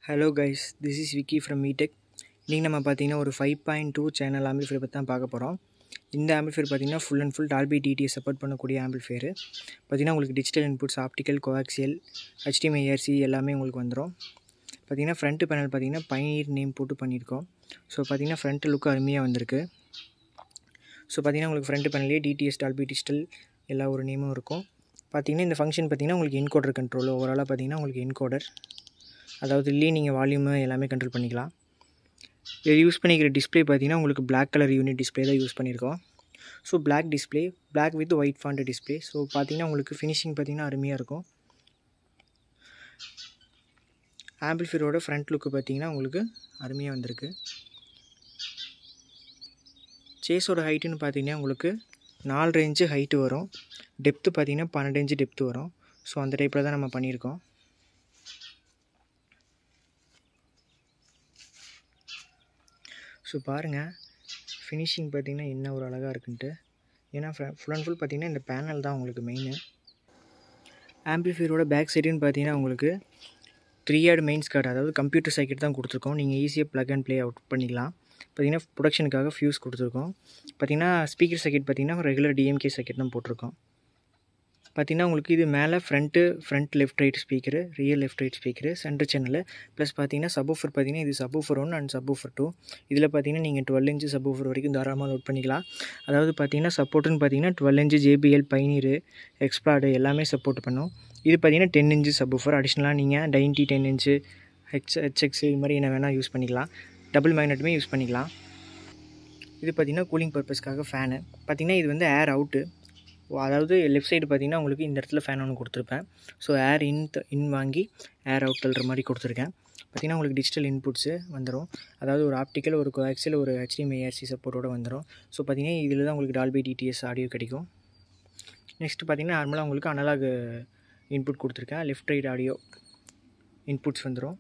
Hello guys, this is Vicky from VTec. இன்றைக்கி நம்ம பார்த்தீங்கன்னா ஒரு 5.2 சேனல் ஆம்பிளிஃபையர் பற்றி தான் பார்க்க போகிறோம். இந்த ஆம்பிளிஃபையர் பார்த்தீங்கன்னா full and full Dolby DTS support பண்ணக்கூடிய ஆம்பிளிஃபையர். பார்த்தீங்கன்னா உங்களுக்கு digital inputs, optical, coaxial, HDMI, RC எல்லாமே உங்களுக்கு வந்துடும். பார்த்தீங்கன்னா ஃப்ரண்ட் பேனல் பார்த்தீங்கன்னா பைனியர் நேம் போட்டு பண்ணியிருக்கோம். ஸோ பார்த்தீங்கன்னா ஃப்ரண்ட் லுக் அருமையாக வந்திருக்கு. ஸோ பார்த்தீங்கன்னா உங்களுக்கு ஃப்ரண்ட் பேனல்லே DTS, Dolby டிஜிட்டல் எல்லா ஒரு நேமும் இருக்கும். பார்த்தீங்கன்னா இந்த ஃபங்க்ஷன் பார்த்தீங்கன்னா உங்களுக்கு என்கோடர் கண்ட்ரோல், ஓவராலாக பார்த்தீங்கன்னா உங்களுக்கு என்கோடர், அதாவது இல்லையே நீங்கள் வால்யூமு எல்லாமே கண்ட்ரோல் பண்ணிக்கலாம். இது யூஸ் பண்ணிக்கிற டிஸ்பிளே பார்த்தீங்கன்னா உங்களுக்கு பிளாக் கலர் யூனிட் டிஸ்பிளே தான் யூஸ் பண்ணியிருக்கோம். So black display, black with white font display. So பார்த்தீங்கன்னா உங்களுக்கு ஃபினிஷிங் பார்த்தீங்கன்னா அருமையாக இருக்கும். ஆம்பிளிஃபையரோட ஃப்ரண்ட் லுக்கு பார்த்தீங்கன்னா உங்களுக்கு அருமையாக வந்திருக்கு. சேஸோட ஹைட்டுன்னு பார்த்தீங்கன்னா உங்களுக்கு 4 இன்ச்சு ஹைட்டு வரும். டெப்த்து பார்த்தீங்கன்னா 12 இன்ச்சு டெப்த்து வரும். ஸோ அந்த டைப்பில் தான் நம்ம பண்ணியிருக்கோம். ஸோ பாருங்கள் ஃபினிஷிங் பார்த்திங்கன்னா என்ன ஒரு அழகாக இருக்குன்ட்டு. ஏன்னா ஃபுல் அண்ட் ஃபுல் பார்த்திங்கன்னா இந்த பேனல் தான் உங்களுக்கு மெயின். ஆம்பிளிஃபையரோட பேக் சைடுன்னு பார்த்தீங்கன்னா உங்களுக்கு 3 மெயின்ஸ் கார்டு, அதாவது கம்ப்யூட்டர் சர்க்யூட் தான் கொடுத்துருக்கோம். நீங்கள் ஈஸியாக ப்ளக் அண்ட் ப்ளே அவுட் பண்ணிக்கலாம். பார்த்திங்கன்னா ப்ரொடக்ஷனுக்காக ஃபியூஸ் கொடுத்துருக்கோம். பார்த்திங்கன்னா ஸ்பீக்கர் சர்க்யூட் பார்த்திங்கன்னா ரெகுலர் DMK சர்க்யூட் தான் போட்டிருக்கோம். பார்த்திங்கன்னா உங்களுக்கு இது மேலே front left right speaker, rear left right speaker, centre channel, plus பார்த்தீங்கன்னா சப்வூஃபர் பார்த்தீங்கன்னா இது சப்வூஃபர் 1 அண்ட் சப்வூஃபர் 2. இதில் பார்த்தீங்கன்னா நீங்கள் 12 இன்ச்சு சப்வூஃபர் வரைக்கும் தாராளமாக லோட் பண்ணிக்கலாம். அதாவது பார்த்தீங்கன்னா சப்போர்ட்டுன்னு பார்த்தீங்கன்னா 12 இன்ச்சு JBL, பைனியர், எக்ஸ்ப்ளாடு எல்லாமே சப்போர்ட் பண்ணும். இது பார்த்தீங்கன்னா 10 இன்ச்சு சப்வூஃபர். அடிஷ்னலாக நீங்கள் 10 இன்ச்சு HX இது மாதிரி என்ன வேணால் யூஸ் பண்ணிக்கலாம். டபுள் மேக்னெட்டுமே யூஸ் பண்ணிக்கலாம். இது பார்த்தீங்கன்னா கூலிங் பர்பஸ்க்காக ஃபேனு. பார்த்தீங்கன்னா இது வந்து ஏர் அவுட்டு, அதாவது லெஃப்ட் சைடு பார்த்தீங்கன்னா உங்களுக்கு இந்த இடத்துல ஃபேன் ஒன்று கொடுத்துருப்பேன். ஸோ ஏர் இன் வாங்கி ஏர் அவுட் தள்ளுற மாதிரி கொடுத்துருக்கேன். பார்த்திங்கன்னா உங்களுக்கு டிஜிட்டல் இன்புட்ஸு வந்துடும், அதாவது ஒரு ஆப்டிக்கல், ஒரு கோஆக்சியல், ஒரு HDMI, RC சப்போர்ட்டோடு வந்துடும். ஸோ பார்த்திங்கன்னா இதில் தான் உங்களுக்கு Dolby DTS ஆடியோ கிடைக்கும். நெக்ஸ்ட்டு பார்த்திங்கன்னா நார்மலாக உங்களுக்கு அனலாக் இன்புட் கொடுத்துருக்கேன். லெஃப்ட் ரைட் ஆடியோ இன்புட்ஸ் வந்துடும்.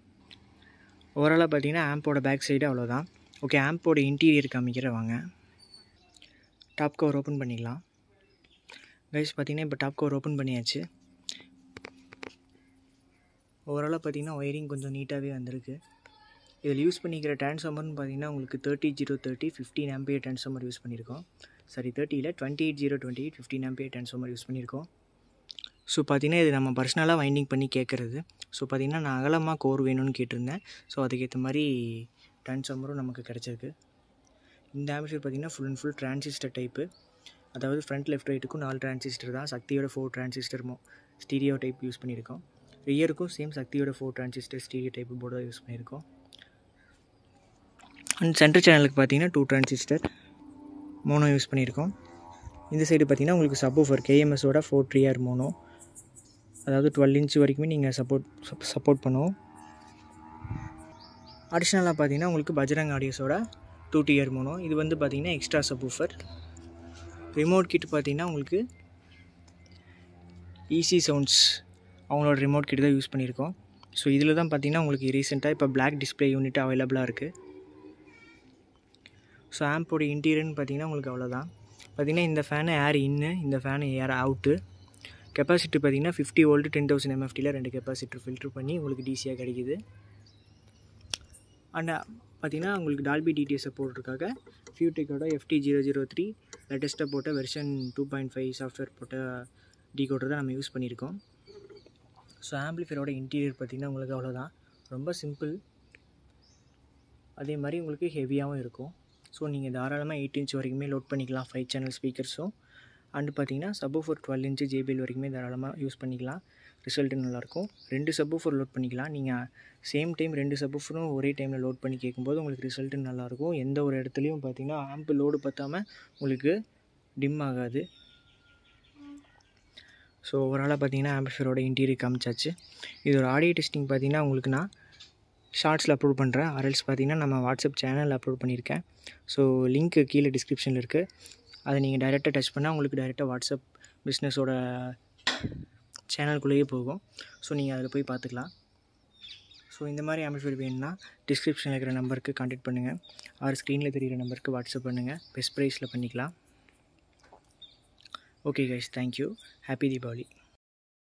ஓவராலாக பார்த்திங்கன்னா ஆம்போட பேக் சைடு அவ்வளோதான். ஓகே, ஆம்போட இன்டீரியர் காமிக்கிற வாங்க. டாப் கவர் ஓப்பன் பண்ணிக்கலாம். கைஸ் பார்த்தீங்கன்னா இப்போ டாப் கவர் ஓப்பன் பண்ணியாச்சு. ஓவராலாக பார்த்தீங்கன்னா ஒயரிங் கொஞ்சம் நீட்டாகவே வந்திருக்கு. இதில் யூஸ் பண்ணிக்கிற ட்ரான்ஸ்ஃபார்மர்னு பார்த்தீங்கன்னா உங்களுக்கு 30030 15 ஆம்பியர் ட்ரான்ஸ்ஃபார்மர் யூஸ் பண்ணியிருக்கோம். சாரி 30 28028 15 ஆம்பியர் ட்ரான்ஸ்ஃபார்மர் யூஸ் பண்ணியிருக்கோம். ஸோ பார்த்தீங்கன்னா இது நம்ம பர்சனலாக வைண்டிங் பண்ணி கேட்குறது. ஸோ பார்த்தீங்கன்னா நான் அகலமாக கோர் வேணும்னு கேட்டிருந்தேன். ஸோ அதுக்கேற்ற மாதிரி ட்ரான்ஸ்ஃபார்மரும் நமக்கு கிடச்சிருக்கு. இந்த ஆம்பிளிஃபையர் பார்த்தீங்கன்னா full and full transistor type, அதாவது ஃப்ரண்ட் லெஃப்ட் ரைட்டுக்கும் 4 டிரான்சிஸ்டர் தான். சக்தியோட 4 டிரான்சிஸ்டர் ஸ்டீரியோ டைப் யூஸ் பண்ணியிருக்கோம். ரியருக்கும் சேம் சக்தியோட 4 டிரான்சிஸ்டர் ஸ்டீரியோ டைப் போர்டு தான் யூஸ் பண்ணியிருக்கோம். அண்ட் சென்டர் சேனலுக்கு பார்த்தீங்கன்னா 2 டிரான்சிஸ்டர் மோனோ யூஸ் பண்ணியிருக்கோம். இந்த சைடு பார்த்தீங்கன்னா உங்களுக்கு சப்வூஃபர் KMSோட 4 3R மோனோ, அதாவது 12 இன்ச்சு வரைக்குமே நீங்கள் சப்போர்ட் பண்ணுவோம். அடிஷ்னலாக பார்த்தீங்கன்னா உங்களுக்கு பஜ்ரங் ஆடியோஸோட 2 tier மோனோ. இது வந்து பார்த்தீங்கன்னா எக்ஸ்ட்ரா சப்வூஃபர். ரிமோட் கிட் பார்த்தீங்கன்னா உங்களுக்கு ஈஸி சவுண்ட்ஸ் அவங்களோட ரிமோட் கிட் தான் யூஸ் பண்ணியிருக்கோம். ஸோ இதில் தான் பார்த்தீங்கன்னா உங்களுக்கு ரீசெண்டாக இப்போ பிளாக் டிஸ்பிளே யூனிட் அவைலபிளாக இருக்குது. ஸோ ஆம்போட இன்டீரியர்னு பார்த்தீங்கன்னா உங்களுக்கு அவ்வளோதான். பார்த்தீங்கன்னா இந்த ஃபேனு ஏர் இன்னு, இந்த ஃபேனு ஏர் அவுட்டு. கெப்பாசிட்டி பார்த்தீங்கன்னா 50 வோல்ட் 10,000 MFTயில் 2 கெப்பாசிட்டர் ஃபில்ட்ரு பண்ணி உங்களுக்கு டிசியாக கிடைக்கிது. அண்ட் பார்த்தீங்கன்னா உங்களுக்கு Dolby DTS சப்போர்ட்டுக்காக VTecோட FT003 லேட்டஸ்ட்டாக போட்ட வெர்ஷன் 2.5 சாஃப்ட்வேர் போட்ட டீகோடர் தான் நம்ம யூஸ் பண்ணியிருக்கோம். ஸோ ஆம்பிளிஃபையரோட இன்டீரியர் பார்த்திங்கன்னா உங்களுக்கு அவ்வளோதான். ரொம்ப சிம்பிள், அதே மாதிரி உங்களுக்கு ஹெவியாகவும் இருக்கும். ஸோ நீங்கள் தாராளமாக 8 இன்ச் வரைக்குமே லோட் பண்ணிக்கலாம் 5 சேனல் ஸ்பீக்கர்ஸும். அண்டு பார்த்தீங்கன்னா சப்வூஃபர் 12 இன்ச்சு JBL வரைக்குமே தாராளமாக யூஸ் பண்ணிக்கலாம். ரிசல்ட்டு நல்லாயிருக்கும். 2 சப்வூஃபர் லோட் பண்ணிக்கலாம். நீங்கள் சேம் டைம் 2 சப்வூஃபரும் ஒரே டைமில் லோட் பண்ணி கேட்கும்போது உங்களுக்கு ரிசல்ட்டு நல்லாயிருக்கும். எந்த ஒரு இடத்துலையும் பார்த்தீங்கன்னா ஆம்பு லோடு பற்றாமல் உங்களுக்கு டிம் ஆகாது. ஸோ ஓவராலாக பார்த்தீங்கன்னா ஆம்பிளிஃபையரோட இன்டீரியர் காமிச்சாச்சு. இதோட ஆடியோ டெஸ்டிங் பார்த்தீங்கன்னா உங்களுக்கு நான் ஷார்ட்ஸில் அப்லோட் பண்ணுறேன். ஆர்எல்ஸ் பார்த்தீங்கன்னா நம்ம வாட்ஸ்அப் சேனலில் அப்லோட் பண்ணியிருக்கேன். ஸோ லிங்க்கு கீழே டிஸ்கிரிப்ஷனில் இருக்குது. அதை நீங்கள் டைரெக்டாக டச் பண்ணால் உங்களுக்கு டைரெக்டாக வாட்ஸ்அப் பிஸ்னஸோட சேனலுக்குள்ளேயே போகும். ஸோ நீங்கள் அதில் போய் பார்த்துக்கலாம். ஸோ இந்த மாதிரி ஆம்பிளிஃபையர் வேணும்னா டிஸ்கிரிப்ஷனில் இருக்கிற நம்பருக்கு கான்டாக்ட் பண்ணுங்கள், ஆர் ஸ்க்ரீனில் தெரிகிற நம்பருக்கு வாட்ஸ்அப் பண்ணுங்கள். பெஸ்ட் ப்ரைஸில் பண்ணிக்கலாம். Okay guys, thank you. Happy Deepavali.